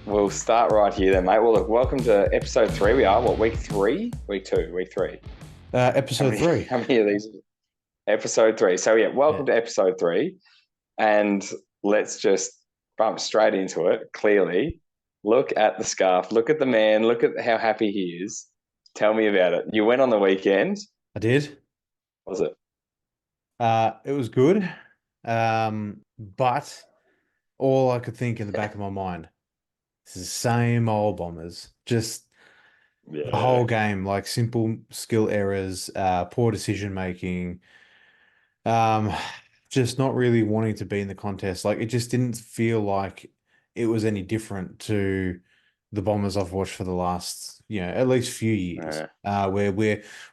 We'll start right here then, mate. Well, look, welcome to episode 3. We are, what, week 3? Week 2, week 3. How Episode many, three. how many of these? Episode 3. So, yeah, Yeah, welcome to episode 3. And let's just bump straight into it. Clearly, look at the scarf, look at the man, look at how happy he is. Tell me about it. You went on the weekend, I did. was it? It was good. But all I could think in the back of my mind, this is the same old Bombers. Just the Yeah. whole game, like simple skill errors, poor decision making, um, just not really wanting to be in the contest. Like it just didn't feel like it was any different to the Bombers I've watched for the last, at least few years, Yeah. where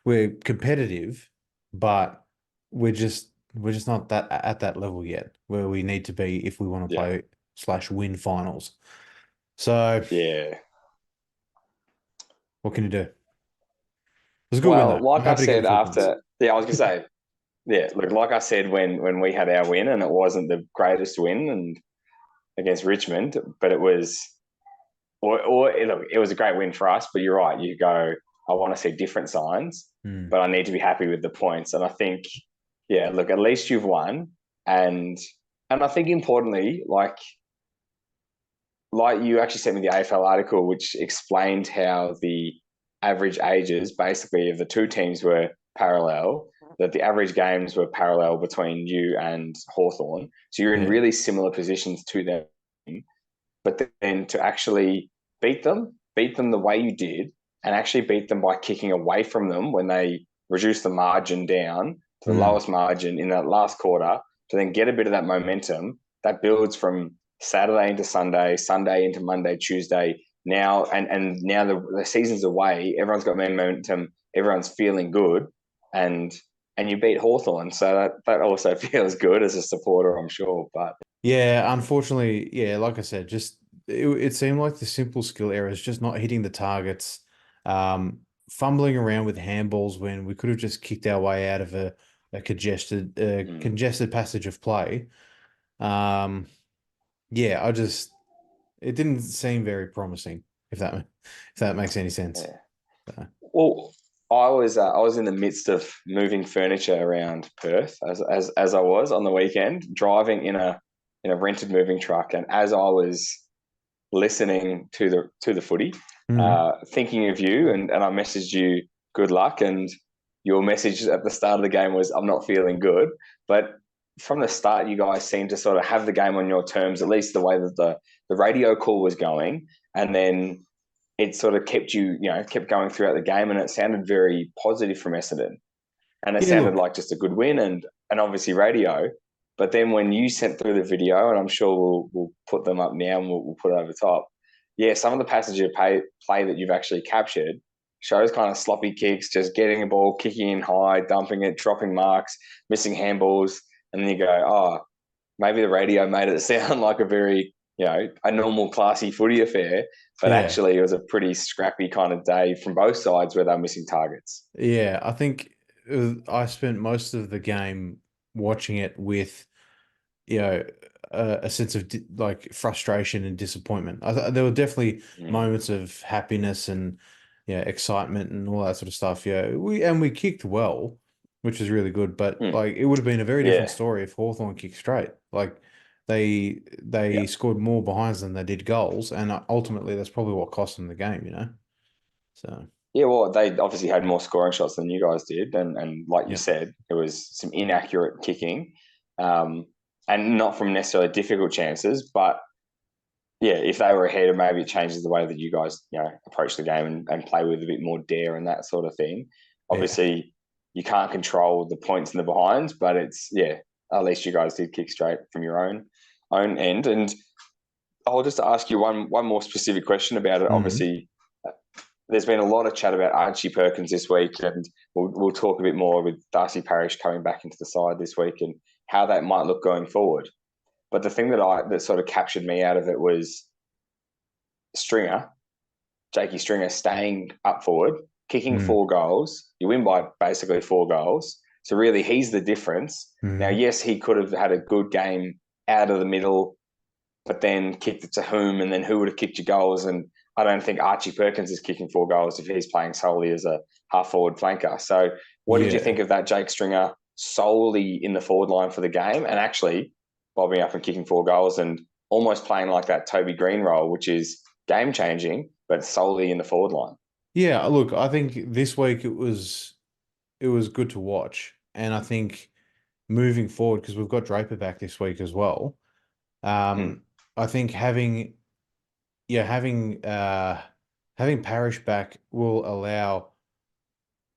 we're competitive, but we're just not that at that level yet where we need to be if we want to Yeah. play slash win finals. So Yeah. what can you do? It was a good win Well, though. I'm like I happy to get the said 3 points. I was going to say, yeah, look, like I said when we had our win, and it wasn't the greatest win, and against Richmond, but it was, look, it was a great win for us. But you're right. You go, I want to see different signs, Hmm. but I need to be happy with the points. And I think, yeah, look, at least you've won, and I think importantly, like you actually sent me the AFL article, which explained how the average ages basically of the two teams were parallel, that the average games were parallel between you and Hawthorn. So you're in Yeah. really similar positions to them. But then to actually beat them the way you did, and actually beat them by kicking away from them when they reduced the margin down to the Hmm. lowest margin in that last quarter, to then get a bit of that momentum that builds from Saturday into Sunday, Sunday into Monday, Tuesday. Now and now the season's away, everyone's got momentum, everyone's feeling good, and you beat Hawthorn. So that also feels good as a supporter, I'm sure. But Yeah, unfortunately, yeah, like I said, just it seemed like the simple skill errors, just not hitting the targets, fumbling around with handballs when we could have just kicked our way out of a congested passage of play. Um, yeah, it didn't seem very promising, if that makes any sense. yeah. So, Well, I was in the midst of moving furniture around Perth as I was on the weekend, driving in a rented moving truck, and as I was listening to the footy, mhm. thinking of you, and I messaged you good luck, and your message at the start of the game was I'm not feeling good, but from the start you guys seemed to sort of have the game on your terms, at least the way that the radio call was going, and then it sort of kept kept going throughout the game, and it sounded very positive from Essendon, and it Yeah, sounded look, like just a good win, and obviously radio. But then when you sent through the video, and I'm sure we'll put them up now, and we'll put it over the top. Yeah, some of the passages of play that you've actually captured shows kind of sloppy kicks, just getting a ball, kicking in high, dumping it, dropping marks, missing handballs, and then you go, oh, maybe the radio made it sound like a very, a normal classy footy affair, but yeah. actually it was a pretty scrappy kind of day from both sides where they're missing targets. Yeah, I think I spent most of the game watching it with, you know, a sense of like frustration and disappointment. There were definitely Mm. moments of happiness and excitement and all that sort of stuff. Yeah, we kicked well, which was really good. But Mm. like, it would have been a very different Yeah, story if Hawthorn kicked straight. Like they yeah, scored more behinds than they did goals, and ultimately that's probably what cost them the game. So yeah. Well, they obviously had more scoring shots than you guys did, and like you yeah, said, it was some inaccurate kicking, um, and not from necessarily difficult chances, but yeah, if they were ahead, maybe it changes the way that you guys, approach the game, and play with a bit more dare and that sort of thing. yeah. Obviously, you can't control the points and the behinds, but it's, yeah, at least you guys did kick straight from your own end. And I'll just ask you one more specific question about it. Mhm. Obviously, there's been a lot of chat about Archie Perkins this week, and we'll talk a bit more with Darcy Parish coming back into the side this week and how that might look going forward. But the thing that sort of captured me out of it was Stringer, Jakey Stringer, staying up forward, kicking Mm. 4 goals. You win by basically 4 goals. So really, he's the difference. Now, Mhm. yes, he could have had a good game out of the middle, but then kicked it to whom, and then who would have kicked your goals? And I don't think Archie Perkins is kicking 4 goals if he's playing solely as a half-forward flanker. So what did you Yeah. think of that Jake Stringer solely in the forward line for the game and actually bobbing up and kicking 4 goals and almost playing like that Toby Green role, which is game-changing, but solely in the forward line? Yeah, look, I think this week it was good to watch. And I think moving forward, because we've got Draper back this week as well, Mm, I think having Parrish back will allow,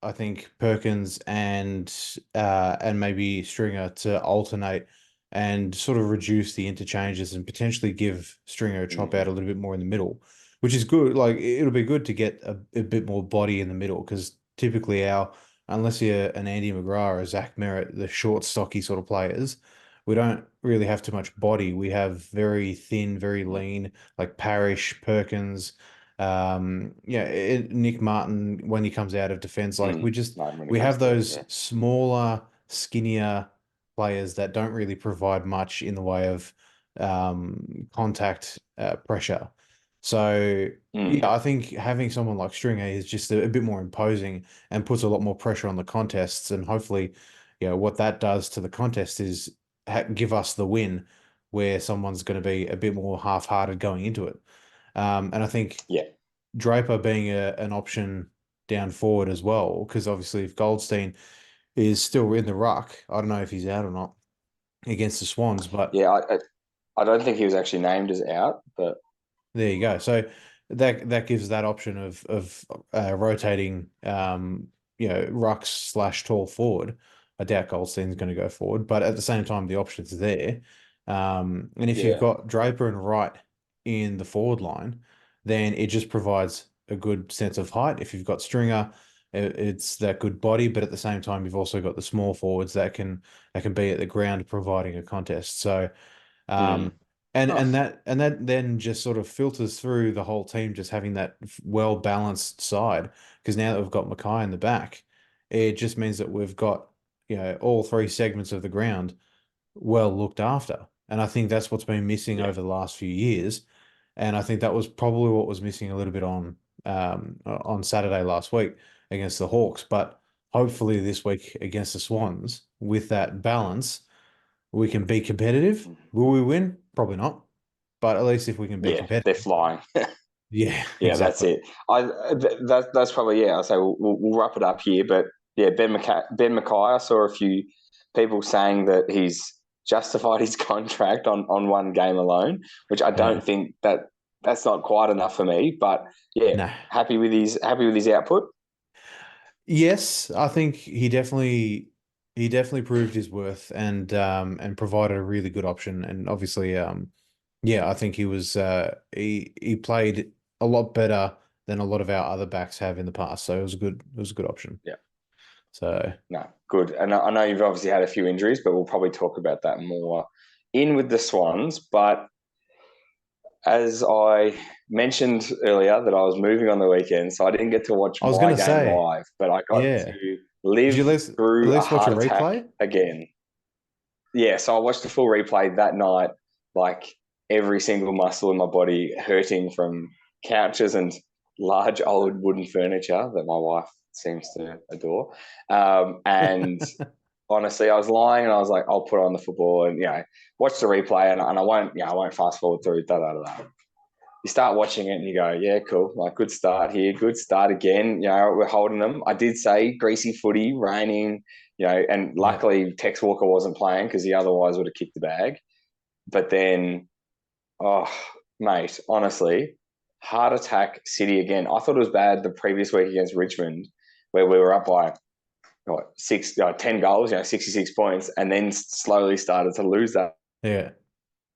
I think, Perkins and maybe Stringer to alternate and sort of reduce the interchanges and potentially give Stringer a chop out a little bit more in the middle, which is good. Like it'll be good to get a bit more body in the middle because typically unless you're an Andy McGrath or a Zach Merritt, the short, stocky sort of players, we don't really have too much body. We have very thin, very lean, like Parrish, Perkins, Nick Martin when he comes out of defense, like like when it we comes have through, those yeah. smaller, skinnier players that don't really provide much in the way of contact pressure. So Mm, yeah, I think having someone like Stringer is just a bit more imposing and puts a lot more pressure on the contests, and hopefully, what that does to the contest is give us the win, where someone's going to be a bit more half-hearted going into it. And I think yeah. Draper being an option down forward as well, because obviously if Goldstein is still in the ruck, I don't know if he's out or not against the Swans, but Yeah, I don't think he was actually named as out, but there you go. So that gives that option of rotating, rucks slash tall forward. I doubt Goldstein's going to go forward, but at the same time, the option's there. And if you've yeah. got Draper and Wright in the forward line, then it just provides a good sense of height. If you've got Stringer, it's that good body, but at the same time, you've also got the small forwards that can be at the ground providing a contest. So. Mm. Um, and Oh, and that then just sort of filters through the whole team, just having that well balanced side. Because now that we've got Mackay in the back, it just means that we've got all 3 segments of the ground well looked after. And I think that's what's been missing yeah. over the last few years. And I think that was probably what was missing a little bit on Saturday last week against the Hawks. But hopefully this week against the Swans, with that balance, we can be competitive. Mm. Will we win? Probably not. But at least if we can be Yeah, they're competitive. flying. Yeah, Yeah, that's exactly. it. That's probably, yeah. I'll say we'll wrap it up here, but yeah, Ben Mackay. I saw a few people saying that he's justified his contract on one game alone, which I don't Yeah. think that's not quite enough for me. But yeah, No. happy with his output. Yes, I think he definitely proved his worth and provided a really good option. And obviously, yeah, I think he played a lot better than a lot of our other backs have in the past. So it was a good option. Yeah, So no, good. And I know you've obviously had a few injuries, but we'll probably talk about that more in with the Swans. But as I mentioned earlier, that I was moving on the weekend, so I didn't get to watch I was my gonna game say, live, but I got yeah. to Did you live at through a least watch a heart attack replay? again. Yeah, so I watched the full replay that night, like every single muscle in my body hurting from couches and large old wooden furniture that my wife seems to adore. And honestly, I was lying and I was like, I'll put on the football and watch the replay and I won't fast forward through da da da da. You start watching it and you go, yeah, cool, like good start here, good start again. We're holding them. I did say greasy footy, raining, and Yeah. luckily Tex Walker wasn't playing because he otherwise would have kicked the bag. But then, oh, mate, honestly, heart attack City again. I thought it was bad the previous week against Richmond, where we were up by 10 goals, 66 points, and then slowly started to lose Yeah.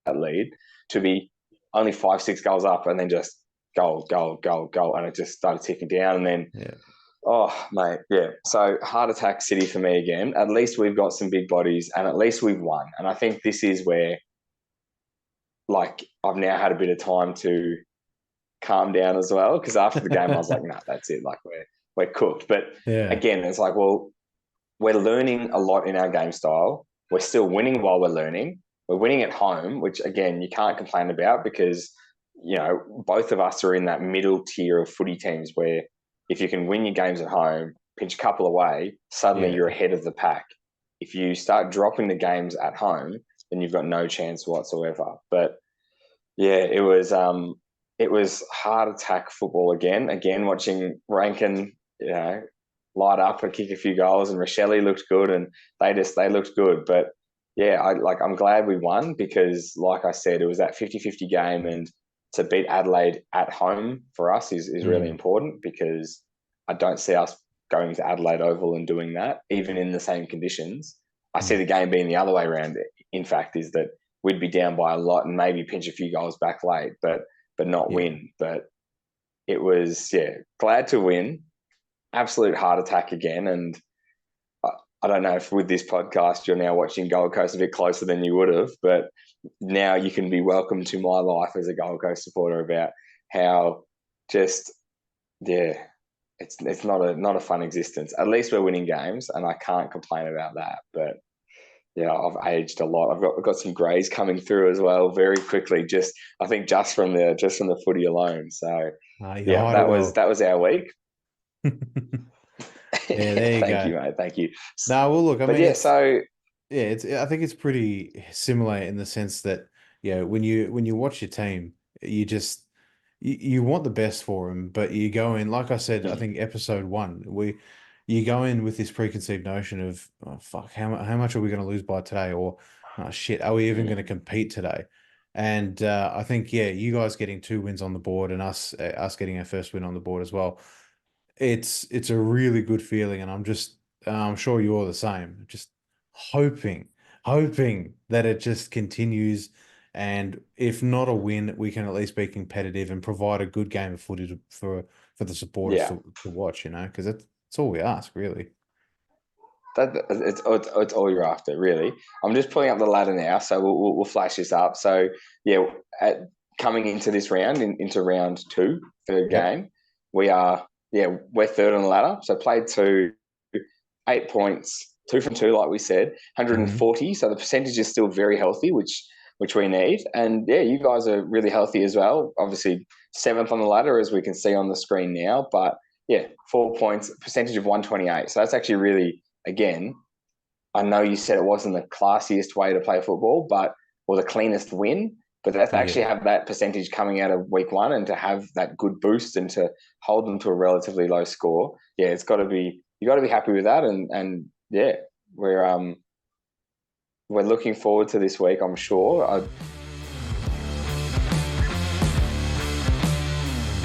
that lead to be only 5-6 goals up and then just goal, goal, goal, goal. And it just started ticking down. And then, Yeah. oh, mate, yeah. So heart attack City for me again. At least we've got some big bodies and at least we've won. And I think this is where, like, I've now had a bit of time to calm down as well. Because after the game, I was like, nah, that's it. Like, we're cooked. But Yeah. again, it's like, well, we're learning a lot in our game style. We're still winning while we're learning. we're winning at home, which again you can't complain about because both of us are in that middle tier of footy teams where if you can win your games at home, pinch a couple away, suddenly Yeah. you're ahead of the pack. If you start dropping the games at home, then you've got no chance whatsoever. But yeah, it was hard attack football again. Again, watching Rankin, light up and kick a few goals, and Rochelle looked good, and they looked good. But yeah, I'm glad we won because, like I said, it was that 50-50 game, and to beat Adelaide at home for us is really Mm. important because I don't see us going to Adelaide Oval and doing that, even in the same conditions. I see Mm. the game being the other way around. In fact, is that we'd be down by a lot and maybe pinch a few goals back late, but not Yeah. win. But it was, glad to win. Absolute heart attack again. And I don't know if with this podcast you're now watching Gold Coast a bit closer than you would have, but now you can be welcome to my life as a Gold Coast supporter about how just, it's not a fun existence. At least we're winning games, and I can't complain about that. But yeah, I've aged a lot. I've got some greys coming through as well very quickly. I think just from the footy alone. So You yeah, hide it that well. was our week. Yeah, there you Thank go. you, mate. Thank you. No, well, look, I But mean, yeah, so I think it's pretty similar in the sense that, when you watch your team, you just you want the best for them, but you go in, like I said, I mm, think episode one, you go in with this preconceived notion of, oh, fuck, how much are we going to lose by today? Or, oh, shit, are we even going to mm, compete today? And I think, yeah, you guys getting 2 wins on the board and us getting our first win on the board as well. It's a really good feeling, and I'm sure you're the same. Just hoping, hoping that it just continues, and if not a win, we can at least be competitive and provide a good game of footy for the supporters yeah, to watch. Because that's all we ask, really. it's all you're after, really. I'm just pulling up the ladder now, so we'll flash this up. So yeah, coming into this round, into round two, third Yep. game, we're third on the ladder. So played two, 8 points, 2 from 2, like we said, Hmm. 140. So the percentage is still very healthy, which we need. And yeah, you guys are really healthy as well. Obviously, seventh on the ladder, as we can see on the screen now. But yeah, 4 points, percentage of 128. So that's actually really, again, I know you said it wasn't the classiest way to play football, or the cleanest win. But to actually Yeah. have that percentage coming out of week one and to have that good boost and to hold them to a relatively low score, yeah, it's got to be you got to be happy with that. And yeah, we're we're looking forward to this week. I'm sure.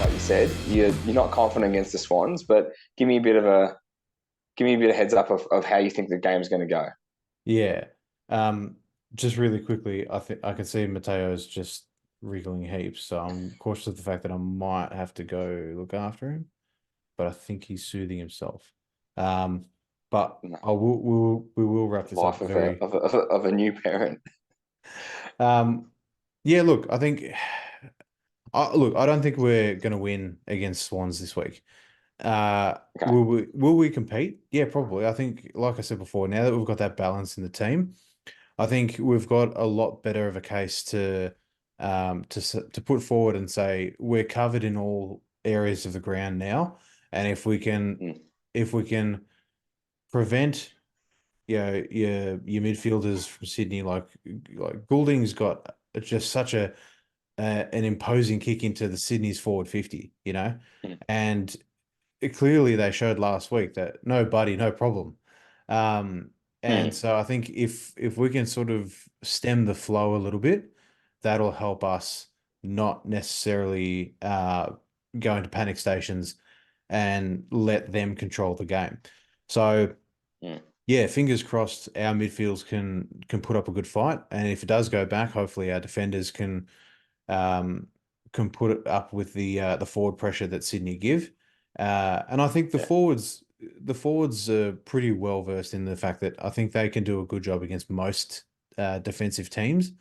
Like you said, you're not confident against the Swans, but give me a bit of heads up of how you think the game's going to go. Yeah. Um, just really quickly, I think I can see Mateo's just wriggling heaps, so I'm cautious of the fact that I might have to go look after him, but I think he's soothing himself. Um, but No, we will wrap this life up of a very. of a, of a new parent. Um, yeah, look, I think. I don't think we're going to win against Swans this week. Okay. Will we compete? Yeah, probably. I think, like I said before, now that we've got that balance in the team, I think we've got a lot better of a case to put forward and say we're covered in all areas of the ground now, and Mm, if we can prevent your midfielders from Sydney, like Goulding's got just such an imposing kick into the Sydney's forward 50, mm, and clearly they showed last week that no buddy, no problem. Um, and mm, so I think if we can sort of stem the flow a little bit, that'll help us not necessarily go into panic stations and let them control the game. So mm. yeah, fingers crossed our midfields can put up a good fight. And if it does go back, hopefully our defenders um, can put it up with the forward pressure that Sydney give. And I think Yeah. the forwards are pretty well versed in the fact that I think they can do a good job against most defensive teams.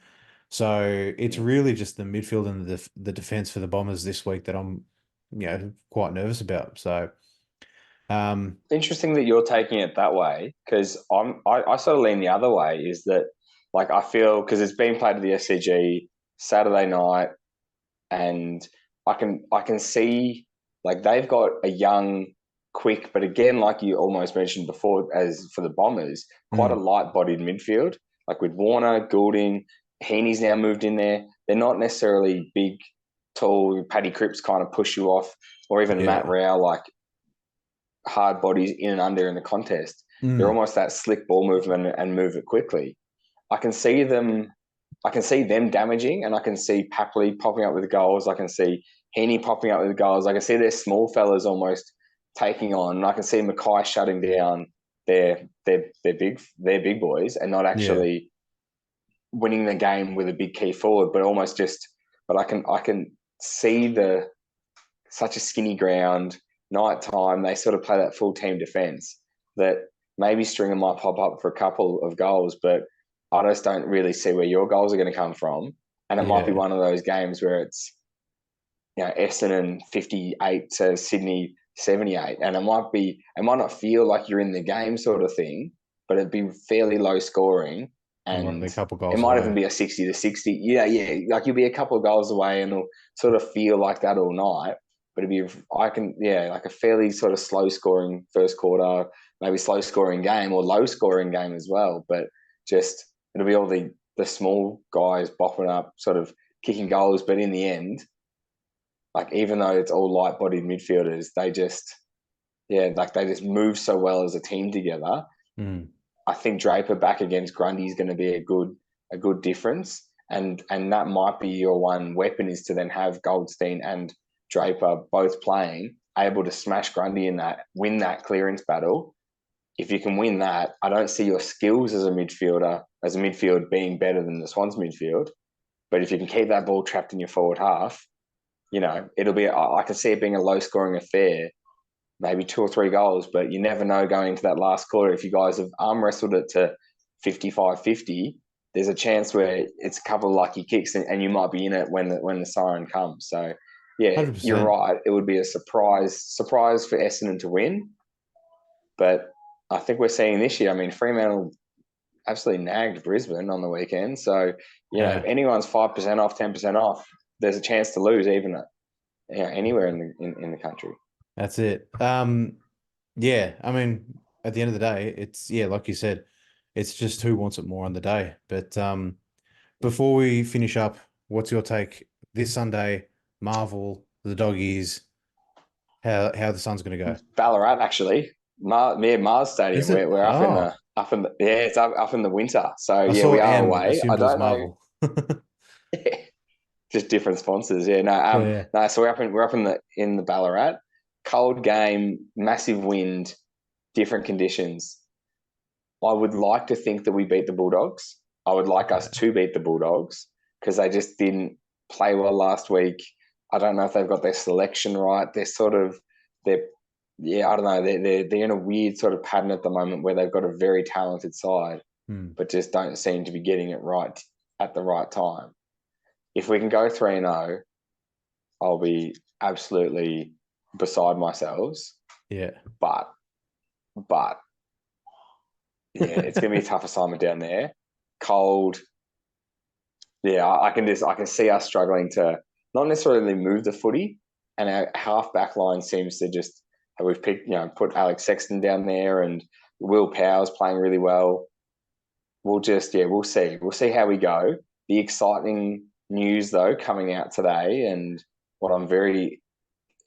So it's Mm. really just the midfield and the defense for the Bombers this week that I'm quite nervous about. So Interesting that you're taking it that way because I sort of lean the other way. Is that Like I feel because it's been played at the SCG Saturday night, and I can see like they've got a young, quick, but again, like you almost mentioned before, as for the Bombers, quite a Mm. light-bodied midfield. Like with Warner, Goulding, Heaney's now moved in there. They're not necessarily big, tall. Paddy Cripps kind of push you off, or even Matt Yeah. Rao, like hard bodies in and under in the contest. They're Mm. almost that slick ball movement and move it quickly. I can see them. I can see them damaging, and I can see Papley popping up with goals. I can see Heaney popping up with goals. I can see their small fellas almost taking on. And I can see Mackay shutting down their big boys and not Yeah. actually winning the game with a big key forward, but almost just. But I can see the such a skinny ground, night time. They sort of play that full team defense that maybe Stringer might pop up for a couple of goals, but I just don't really see where your goals are going to come from. And it might be Yeah. one of those games where it's, Essendon 58 to Sydney 78. And it might not feel like you're in the game sort of thing, but it'd be fairly low scoring. It might be And a couple it goals might even away. be a 60 to 60. Yeah, yeah. Like you'll be a couple of goals away and it'll sort of feel like that all night. But like a fairly sort of slow scoring first quarter, maybe slow scoring game or low scoring game as well. But just it'll be all the small guys bopping up, sort of kicking goals. But in the end, like even though it's all light bodied midfielders, they just move so well as a team together. Mm. I think Draper back against Grundy is going to be a good difference, and that might be your one weapon is to then have Goldstein and Draper both playing, able to smash Grundy in that, win that clearance battle. If you can win that, I don't see your skills as a midfield being better than the Swans midfield. But if you can keep that ball trapped in your forward half, it'll be. I can see it being a low scoring affair, maybe 2 or 3 goals, but you never know going into that last quarter. If you guys have arm wrestled it to 55-50, there's a chance where it's a couple of lucky kicks and you might be in it when the siren comes. So, yeah, you're 100%. right. It would be a surprise for Essendon to win. But I think we're seeing this year, I mean, Fremantle absolutely nagged Brisbane on the weekend. So, if Yeah. anyone's 5% off, 10% off, there's a chance to lose even anywhere in the country. That's it. Yeah, I mean, at the end of the day, it's yeah, like you said, it's just who wants it more on the day. But before we finish up, what's your take this Sunday? Marvel, the doggies, how the Sun's gonna go. Ballarat actually, near Mars Stadium. Is We're, it? we're Oh, it's up in the winter. So I yeah, saw we are M, away. I assumed it was don't know, Marvel. just different sponsors. Yeah, no, Yeah. no. So we're up in the Ballarat. Cold game, massive wind, different conditions. I would like to think that we beat the Bulldogs. I would like us Okay. to beat the Bulldogs because they just didn't play well last week. I don't know if they've got their selection right. They're yeah, I don't know. They're in a weird sort of pattern at the moment where they've got a very talented side, Hmm. but just don't seem to be getting it right at the right time. If we can go 3-0, I'll be absolutely beside myself. Yeah. But but yeah, it's gonna be a tough assignment down there. Cold. Yeah, I can see us struggling to not necessarily move the footy, and our half back line seems to just we've picked put Alex Sexton down there and Will Powers playing really well. We'll see how we go. The exciting news though coming out today, and what I'm very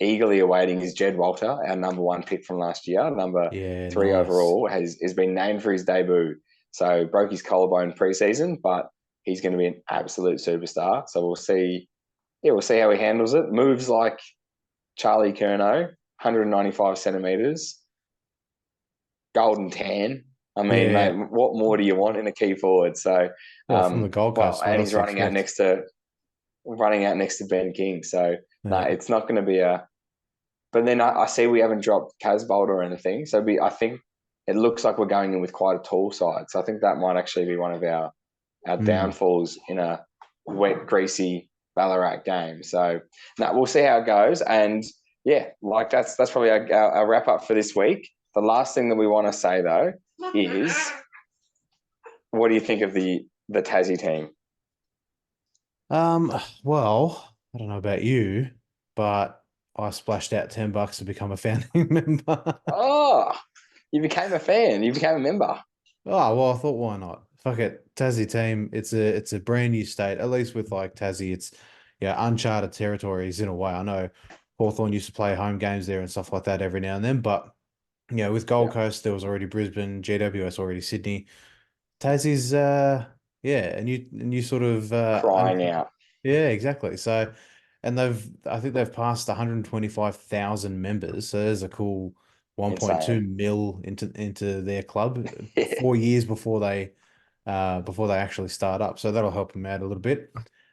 eagerly awaiting is Jed Walter, our number one pick from last year, number Yeah, 3 nice. overall, has been named for his debut. So broke his collarbone preseason, but he's going to be an absolute superstar. So we'll see. Yeah, we'll see how he handles it. Moves like Charlie Curnow, 195 centimeters, golden tan. I mean, mate, Yeah. what more do you want in a key forward? So, Well, from the Gold well, Coast, what and else he's do you expect? running out next to Ben King. So, no, Yeah. it's not going to be a. But then I see we haven't dropped Casbolt or anything. So I think it looks like we're going in with quite a tall side. So I think that might actually be one of our Mm. downfalls in a wet, greasy Ballarat game. So no, we'll see how it goes. And yeah, like that's probably our wrap up for this week. The last thing that we want to say though is, what do you think of the the Tassie team? Well, I don't know about you, but I splashed out $10 to become a founding member. Oh, you became a fan. You became a member. Oh, well, I thought, why not? Fuck it. Tassie team. It's a brand new state. At least with like Tassie, it's yeah, uncharted territories in a way. I know Hawthorn used to play home games there and stuff like that every now and then, but with Gold Yeah, Coast, there was already Brisbane, GWS already Sydney. Tassie's yeah, a new sort of crying out. yeah, exactly. So, and I think they've passed 125,000 members. So there's a cool 1.2 Insane. mil into their club Yeah. 4 years before they actually start up. So that'll help them out a little bit.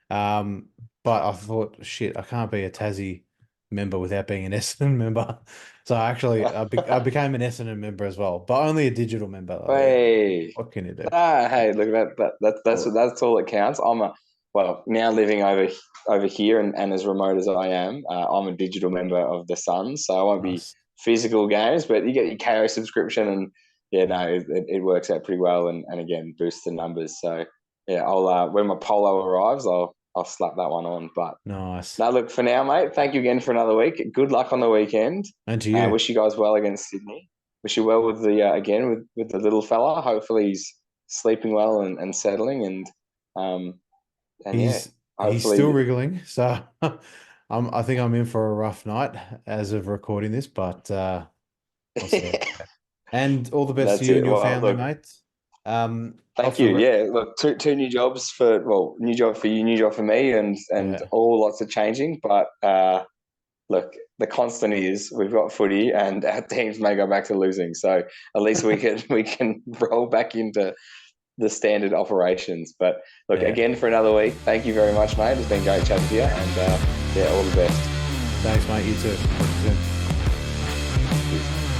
Um, but I thought, shit, I can't be a Tassie member without being an Essendon member. So I became an Essendon member as well, but only a digital member. Hey, What can you do? hey, look that's all that counts. Now living over here and as remote as I am, I'm a digital member of the Suns, so I won't be Nice. physical games, but you get your KO subscription, and yeah, no, it works out pretty well, and again boosts the numbers. So yeah, I'll when my polo arrives, I'll slap that one on. But Nice. now look for now, mate. Thank you again for another week. Good luck on the weekend. And to you. Wish you guys well against Sydney. Wish you well with the again with the little fella. Hopefully he's sleeping well and settling um yeah, He's still hopefully wriggling, so I think I'm in for a rough night as of recording this, but we'll see. And all the best to that's you and it. your Well, family, look, mate. thank Off the you. re Yeah, look, two new jobs new job for you, new job for me, and yeah. all lots of changing. But look, the constant is we've got footy, and our teams may go back to losing. So at least we can roll back into the standard operations. But look, Yeah. again for another week. Thank you very much, mate. It's been great chatting to you, and yeah, all the best. Thanks, mate. You too. Talk to you soon. Cheers.